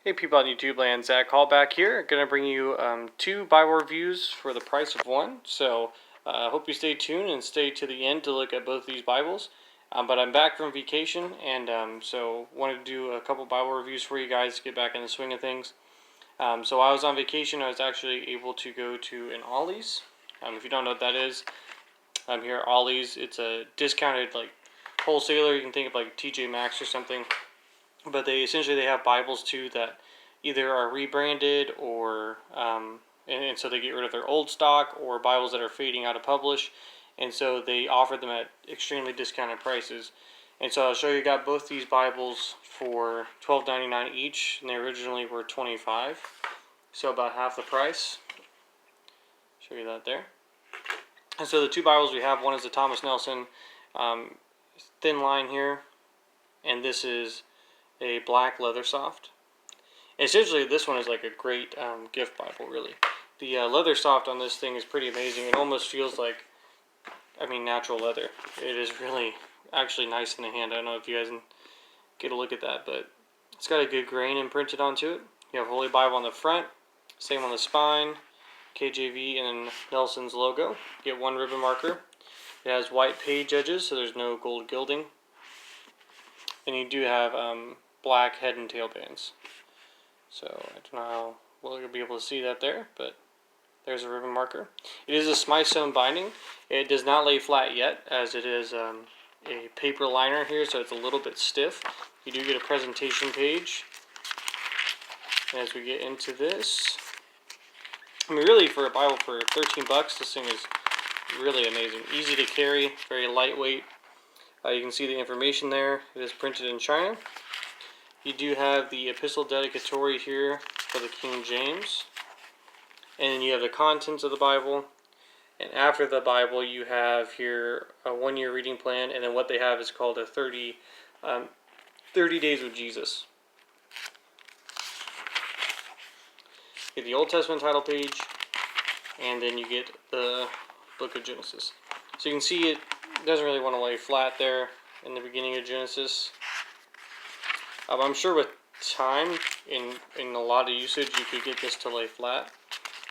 Hey people on YouTube land, Zach Hall back here. Gonna bring you two Bible reviews for the price of one. So I hope you stay tuned and stay to the end to look at both these Bibles. But I'm back from vacation, and so wanted to do a couple Bible reviews for you guys to get back in the swing of things. So while I was on vacation, I was actually able to go to an Ollie's. If you don't know what that is, here at Ollie's, it's a discounted like wholesaler. You can think of like TJ Maxx or something. But they have Bibles too that either are rebranded or and so they get rid of their old stock, or Bibles that are fading out of publish, and so they offer them at extremely discounted prices. And so I'll show you, got both these Bibles for $12.99 each, and they originally were $25, so about half the price. Show you that there. And so the two Bibles we have, one is the Thomas Nelson Thinline here, and this is a black leather soft. And essentially, this one is like a great gift Bible, really. The leather soft on this thing is pretty amazing. It almost feels like, natural leather. It is really actually nice in the hand. I don't know if you guys can get a look at that, but it's got a good grain imprinted onto it. You have Holy Bible on the front, same on the spine, KJV, and then Nelson's logo. You get one ribbon marker. It has white page edges, so there's no gold gilding. And you do have black head and tail bands. So I don't know how well you'll be able to see that there, but there's a ribbon marker. It is a Smythe sewn binding. It does not lay flat yet, as it is a paper liner here, so it's a little bit stiff. You do get a presentation page. As we get into this, really for a Bible for 13 bucks, this thing is really amazing. Easy to carry, very lightweight. You can see the information there. It is printed in China. You do have the epistle dedicatory here for the King James. And then you have the contents of the Bible. And after the Bible, you have here a one-year reading plan. And then what they have is called a 30 Days with Jesus. You get the Old Testament title page. And then you get the book of Genesis. So you can see it doesn't really want to lay flat there in the beginning of Genesis. I'm sure with time, in a lot of usage, you could get this to lay flat.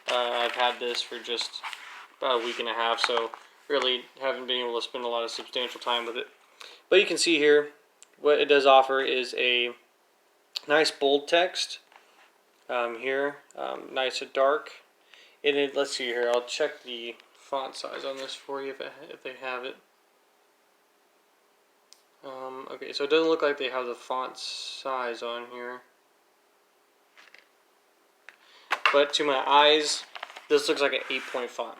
I've had this for just about a week and a half, so really haven't been able to spend a lot of substantial time with it. But you can see here, what it does offer is a nice bold text here, nice and dark. And let's see here, I'll check the font size on this for you if they have it. Okay, so it doesn't look like they have the font size on here. But to my eyes, this looks like an 8-point font.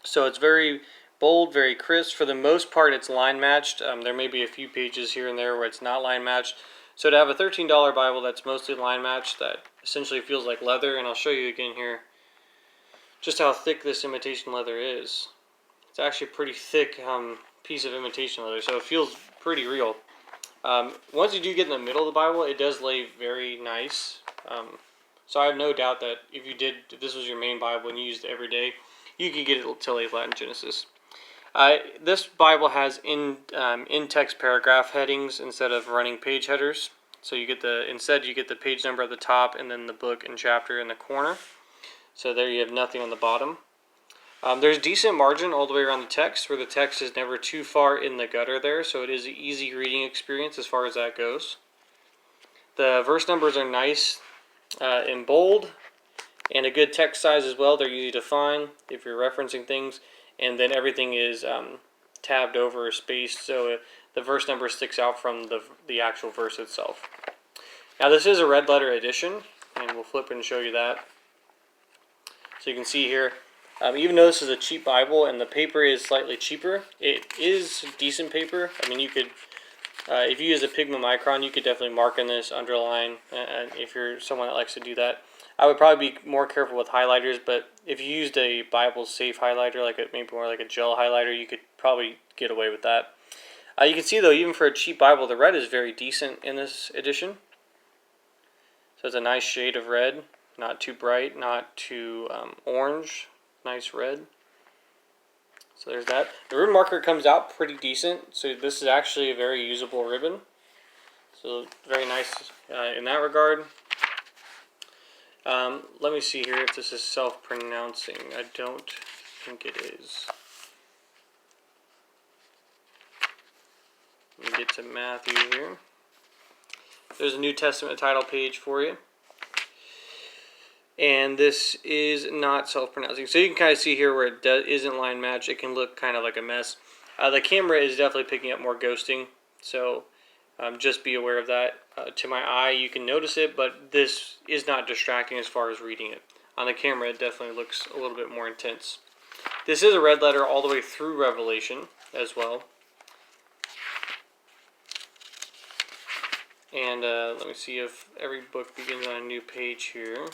So it's very bold, very crisp. For the most part, it's line matched. There may be a few pages here and there where it's not line matched. So to have a $13 Bible that's mostly line matched, that essentially feels like leather, and I'll show you again here just how thick this imitation leather is. It's actually a pretty thick piece of imitation leather, so it feels pretty real. Once you do get in the middle of the Bible, it does lay very nice. So I have no doubt that if this was your main Bible and you used it every day, you could get it to lay flat in Genesis. This Bible has in-text paragraph headings instead of running page headers. So you get the page number at the top, and then the book and chapter in the corner. So there you have nothing on the bottom. There's decent margin all the way around the text, where the text is never too far in the gutter there, so it is an easy reading experience as far as that goes. The verse numbers are nice in bold, and a good text size as well. They're easy to find if you're referencing things, and then everything is tabbed over or spaced, so the verse number sticks out from the actual verse itself. Now this is a red letter edition, and we'll flip and show you that. So you can see here, even though this is a cheap Bible and the paper is slightly cheaper, it is decent paper. You could, if you use a Pigment Micron, you could definitely mark in this, underline, and if you're someone that likes to do that. I would probably be more careful with highlighters, but if you used a Bible safe highlighter, maybe more like a gel highlighter, you could probably get away with that. You can see though, even for a cheap Bible, the red is very decent in this edition. So it's a nice shade of red, not too bright, not too orange. Nice red. So there's that. The ribbon marker comes out pretty decent. So this is actually a very usable ribbon. So very nice in that regard. Let me see here if this is self-pronouncing. I don't think it is. Let me get to Matthew here. There's a New Testament title page for you. And this is not self-pronouncing. So you can kind of see here where it isn't line match. It can look kind of like a mess. The camera is definitely picking up more ghosting. So just be aware of that. To my eye, you can notice it, but this is not distracting as far as reading it. On the camera, it definitely looks a little bit more intense. This is a red letter all the way through Revelation as well. And let me see if every book begins on a new page here.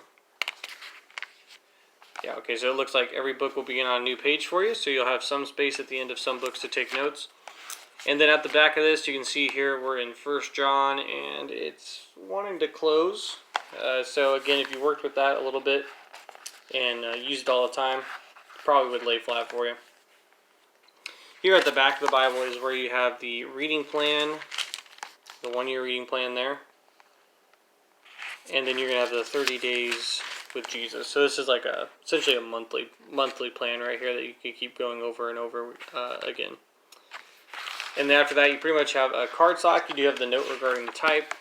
Yeah, okay, so it looks like every book will begin on a new page for you, so you'll have some space at the end of some books to take notes. And then at the back of this, you can see here we're in 1 John, and it's wanting to close. So again, if you worked with that a little bit and used it all the time, probably would lay flat for you. Here at the back of the Bible is where you have the reading plan, the one-year reading plan there. And then you're going to have the 30 days with Jesus. So this is like essentially a monthly plan right here that you can keep going over and over again. And then after that, you pretty much have a cardstock. You do have the note regarding the type,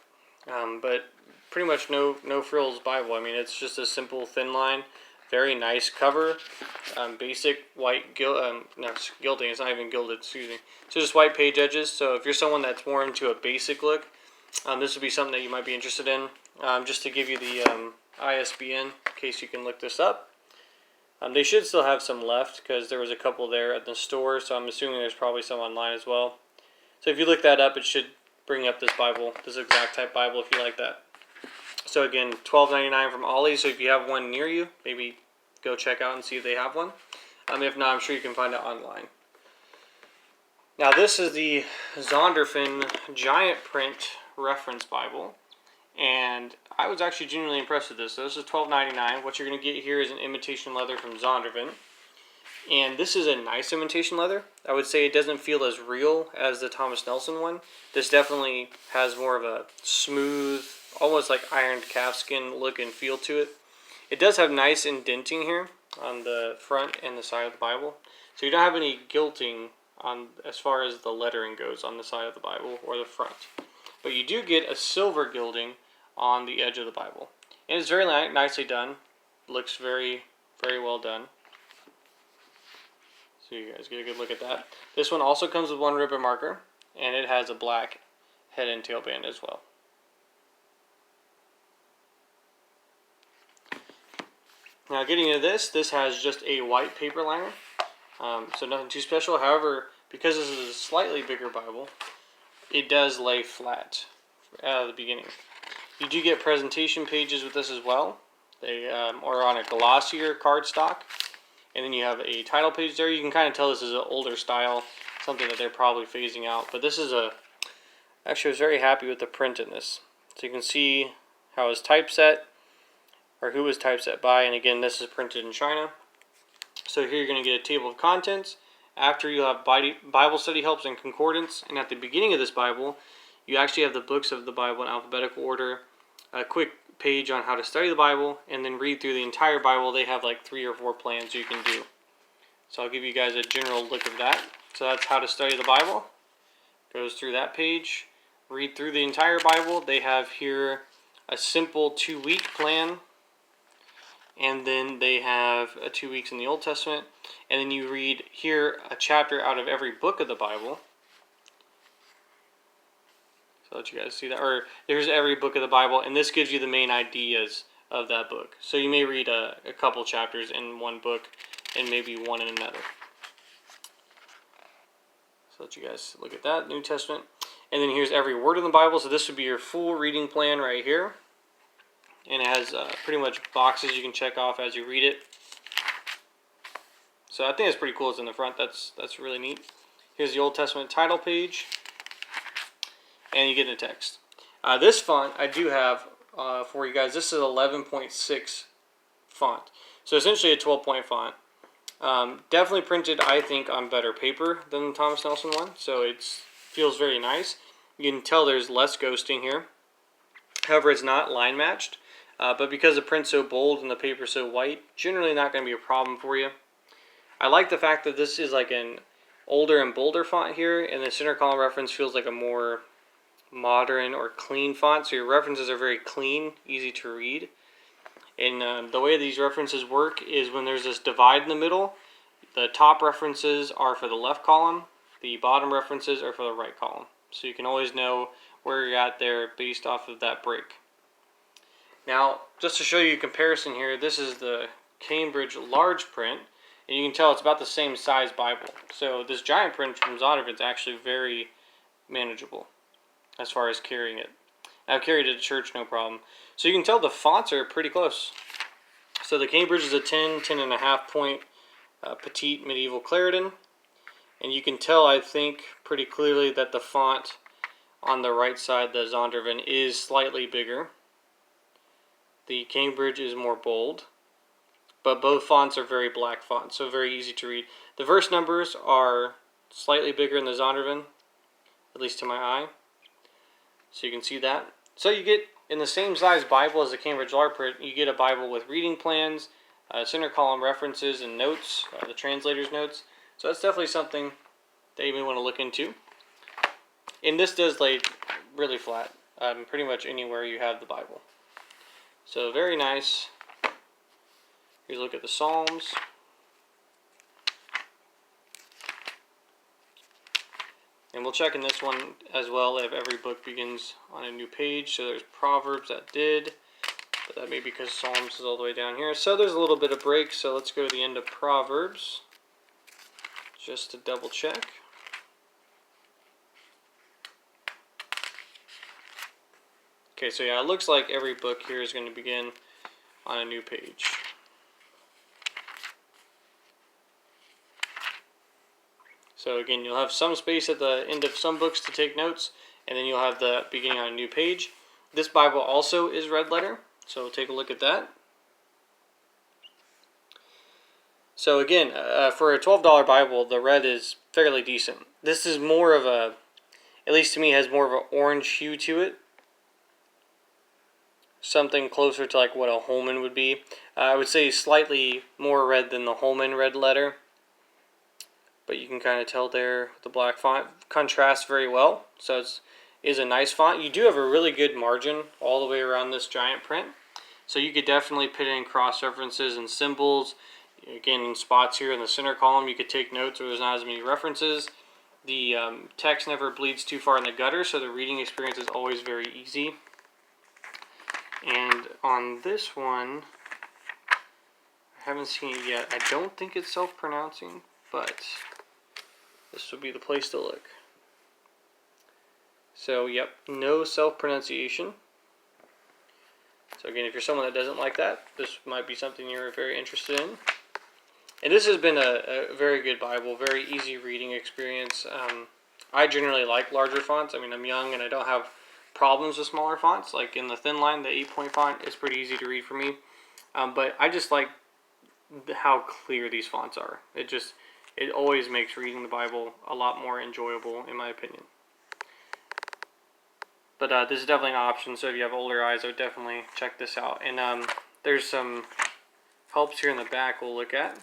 but pretty much no frills Bible. I mean, it's just a simple thin line, very nice cover, basic white gilding. It's not even gilded. Excuse me. So just white page edges. So if you're someone that's more into a basic look, this would be something that you might be interested in. Just to give you the ISBN, in case you can look this up. They should still have some left because there was a couple there at the store, so I'm assuming there's probably some online as well. So if you look that up, it should bring up this Bible, this exact type Bible, if you like that. So again, $12.99 from Ollie. So if you have one near you, maybe go check out and see if they have one. If not, I'm sure you can find it online. Now this is the Zondervan giant print reference Bible. And I was actually genuinely impressed with this. So this is $12.99. What you're going to get here is an imitation leather from Zondervan. And this is a nice imitation leather. I would say it doesn't feel as real as the Thomas Nelson one. This definitely has more of a smooth, almost like ironed calfskin look and feel to it. It does have nice indenting here on the front and the side of the Bible. So you don't have any gilting on as far as the lettering goes on the side of the Bible or the front. But you do get a silver gilding on the edge of the Bible. And it's very nicely done. Looks very, very well done. So you guys get a good look at that. This one also comes with one ribbon marker, and it has a black head and tail band as well. Now getting into this has just a white paper liner. So nothing too special. However, because this is a slightly bigger Bible, it does lay flat out of the beginning. You do get presentation pages with this as well. They are on a glossier cardstock. And then you have a title page there. You can kind of tell this is an older style, something that they're probably phasing out. But this is actually I was very happy with the print in this. So you can see how it's typeset, or who was typeset by. And again, this is printed in China. So here you're going to get a table of contents. After you have Bible study helps and concordance. And at the beginning of this Bible, you actually have the books of the Bible in alphabetical order. A quick page on how to study the Bible, and then read through the entire Bible. They have like 3 or 4 plans you can do. So I'll give you guys a general look of that. So that's how to study the Bible. Goes through that page. Read through the entire Bible. They have here a simple 2-week plan. And then they have 2 weeks in the Old Testament. And then you read here a chapter out of every book of the Bible. So I'll let you guys see that. Or there's every book of the Bible, and this gives you the main ideas of that book. So you may read a couple chapters in one book and maybe one in another. So let you guys look at that, New Testament. And then here's every word in the Bible. So this would be your full reading plan right here. And it has pretty much boxes you can check off as you read it. So I think it's pretty cool. It's in the front. That's really neat. Here's the Old Testament title page. And you get the text. This font I do have for you guys. This is 11.6 font. So essentially a 12-point font. Definitely printed, I think, on better paper than the Thomas Nelson one. So it feels very nice. You can tell there's less ghosting here. However, it's not line matched. But because the print's so bold and the paper's so white, generally not going to be a problem for you. I like the fact that this is like an older and bolder font here, and the center column reference feels like a more modern or clean font. So your references are very clean, easy to read. And the way these references work is when there's this divide in the middle, the top references are for the left column, the bottom references are for the right column. So you can always know where you're at there based off of that break. Now, just to show you a comparison here, this is the Cambridge large print, and you can tell it's about the same size Bible. So this giant print from Zondervan is actually very manageable as far as carrying it. I've carried it to church no problem. So you can tell the fonts are pretty close. So the Cambridge is a 10.5 point petite medieval Clarendon. And you can tell, I think, pretty clearly that the font on the right side, the Zondervan, is slightly bigger. The Cambridge is more bold. But both fonts are very black fonts, so very easy to read. The verse numbers are slightly bigger in the Zondervan, at least to my eye. So you can see that. So you get, in the same size Bible as the Cambridge large print, you get a Bible with reading plans, center column references, and notes, the translator's notes. So that's definitely something that you may want to look into. And this does lay really flat, pretty much anywhere you have the Bible. So very nice. Here's a look at the Psalms. And we'll check in this one as well if every book begins on a new page. So there's Proverbs that did, but that may be because Psalms is all the way down here. So there's a little bit of break, so let's go to the end of Proverbs just to double check. Okay, so yeah, it looks like every book here is going to begin on a new page. So again, you'll have some space at the end of some books to take notes, and then you'll have the beginning on a new page. This Bible also is red letter, so we'll take a look at that. So again, for a $12 Bible, the red is fairly decent. This is more of a, at least to me, has more of an orange hue to it. Something closer to like what a Holman would be. I would say slightly more red than the Holman red letter. But you can kind of tell there the black font contrasts very well. So it is a nice font. You do have a really good margin all the way around this giant print. So you could definitely put in cross references and symbols. Again, in spots here in the center column, you could take notes where there's not as many references. The text never bleeds too far in the gutter, so the reading experience is always very easy. And on this one, I haven't seen it yet. I don't think it's self-pronouncing, but this would be the place to look. So, yep, no self-pronunciation. So again, if you're someone that doesn't like that, this might be something you're very interested in. And this has been a very good Bible, very easy reading experience. I generally like larger fonts. I mean, I'm young and I don't have problems with smaller fonts. Like in the Thinline, the 8-point font is pretty easy to read for me. But I just like how clear these fonts are. It always makes reading the Bible a lot more enjoyable, in my opinion. But this is definitely an option, so if you have older eyes, I would definitely check this out. And there's some helps here in the back we'll look at.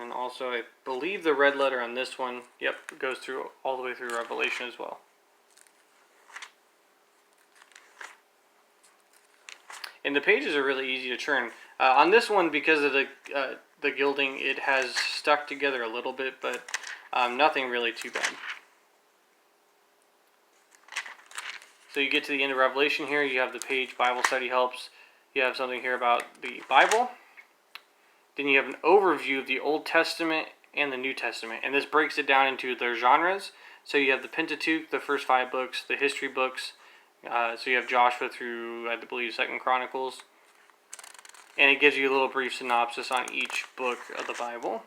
And also, I believe the red letter on this one, yep, goes through all the way through Revelation as well. And the pages are really easy to turn. On this one, because of the gilding, it has stuck together a little bit, but nothing really too bad. So you get to the end of Revelation here, you have the page Bible Study Helps. You have something here about the Bible. Then you have an overview of the Old Testament and the New Testament. And this breaks it down into their genres. So you have the Pentateuch, the first 5 books, the history books. So you have Joshua through, I believe, 2nd Chronicles. And it gives you a little brief synopsis on each book of the Bible.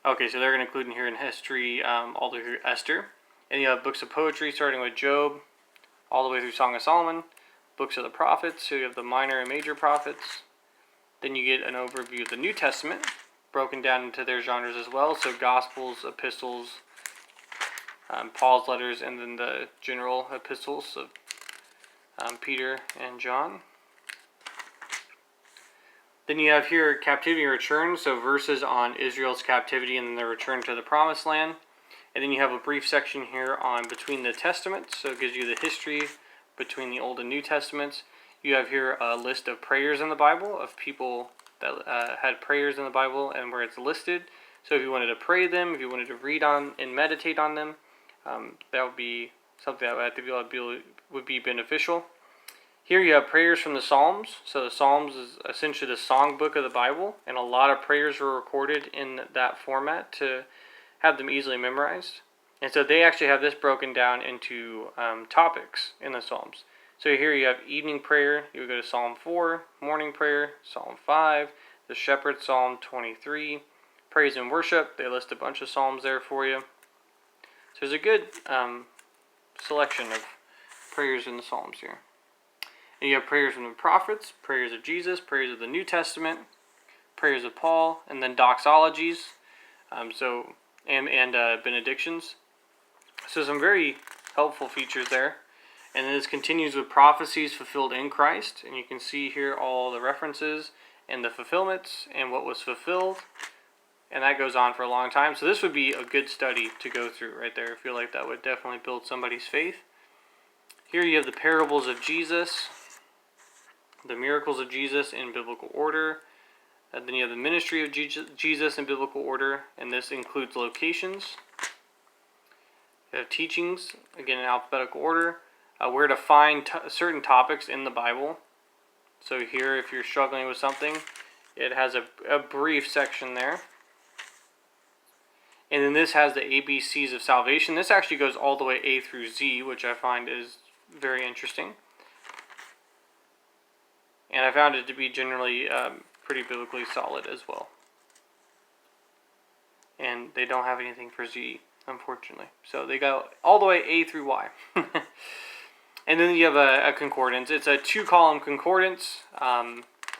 Okay, so they're going to include in here in history all the way through Esther. And you have books of poetry starting with Job, all the way through Song of Solomon. Books of the prophets, so you have the minor and major prophets. Then you get an overview of the New Testament, broken down into their genres as well. So Gospels, epistles, Paul's letters, and then the general epistles of Peter and John. Then you have here captivity and return, so verses on Israel's captivity and then their return to the promised land. And then you have a brief section here on between the testaments, so it gives you the history between the Old and New Testaments. You have here a list of prayers in the Bible, of people that had prayers in the Bible and where it's listed. So if you wanted to pray them, if you wanted to read on and meditate on them, that would be something that I think would be beneficial. Here you have prayers from the Psalms. So the Psalms is essentially the songbook of the Bible, and a lot of prayers were recorded in that format to have them easily memorized. And so they actually have this broken down into topics in the Psalms. So here you have evening prayer. You would go to Psalm 4, morning prayer, Psalm 5, the Shepherd, Psalm 23, praise and worship. They list a bunch of psalms there for you. So there's a good selection of prayers in the Psalms here. And you have prayers from the prophets, prayers of Jesus, prayers of the New Testament, prayers of Paul, and then doxologies, and benedictions. So some very helpful features there. And then this continues with prophecies fulfilled in Christ. And you can see here all the references and the fulfillments and what was fulfilled. And that goes on for a long time. So this would be a good study to go through right there. I feel like that would definitely build somebody's faith. Here you have the parables of Jesus, the miracles of Jesus in biblical order. Then you have the ministry of Jesus in biblical order, and this includes locations. You have teachings, again in alphabetical order, where to find certain topics in the Bible. So here, if you're struggling with something, it has a brief section there. And then this has the ABCs of salvation. This actually goes all the way A through Z, which I find is very interesting. And I found it to be generally pretty biblically solid as well. And they don't have anything for Z, unfortunately. So they go all the way A through Y. And then you have a concordance. It's a 2-column concordance.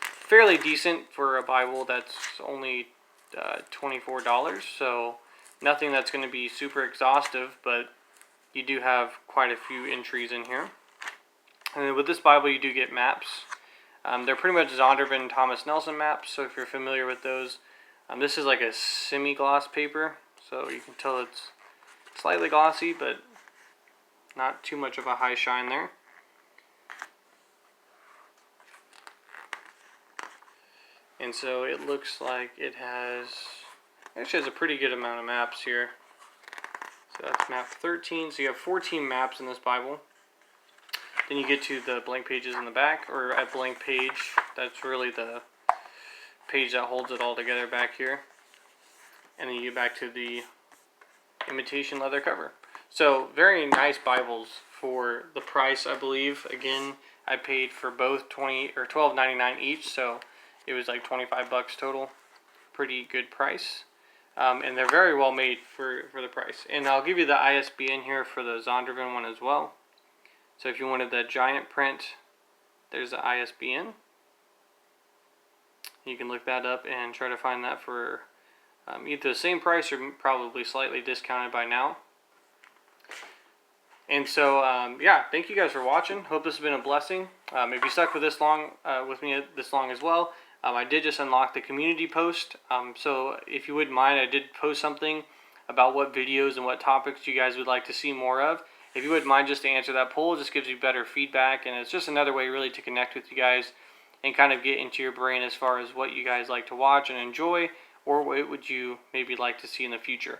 Fairly decent for a Bible that's only $24. So nothing that's going to be super exhaustive, but you do have quite a few entries in here. And then with this Bible, you do get maps. They're pretty much Zondervan and Thomas Nelson maps, so if you're familiar with those. This is like a semi-gloss paper, so you can tell it's slightly glossy, but not too much of a high shine there. And so it looks like it actually has a pretty good amount of maps here. So that's map 13, so you have 14 maps in this Bible. Then you get to the blank pages in the back, or a blank page. That's really the page that holds it all together back here. And then you get back to the imitation leather cover. So very nice Bibles for the price, I believe. Again, I paid for both $12.99 each, so it was like $25 total. Pretty good price. And they're very well made for the price. And I'll give you the ISBN here for the Zondervan one as well. So if you wanted the giant print, there's the ISBN. You can look that up and try to find that for either the same price or probably slightly discounted by now. And so, yeah, thank you guys for watching. Hope this has been a blessing. If you stuck with me this long as well, I did just unlock the community post. So if you wouldn't mind, I did post something about what videos and what topics you guys would like to see more of. If you wouldn't mind just to answer that poll, it just gives you better feedback, and it's just another way really to connect with you guys and kind of get into your brain as far as what you guys like to watch and enjoy, or what would you maybe like to see in the future.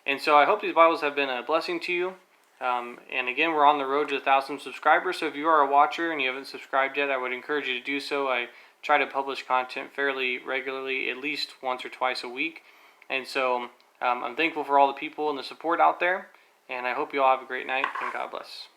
And so I hope these Bibles have been a blessing to you. And again, we're on the road to 1,000 subscribers, so if you are a watcher and you haven't subscribed yet, I would encourage you to do so. I try to publish content fairly regularly, at least once or twice a week. And so I'm thankful for all the people and the support out there. And I hope you all have a great night, and God bless.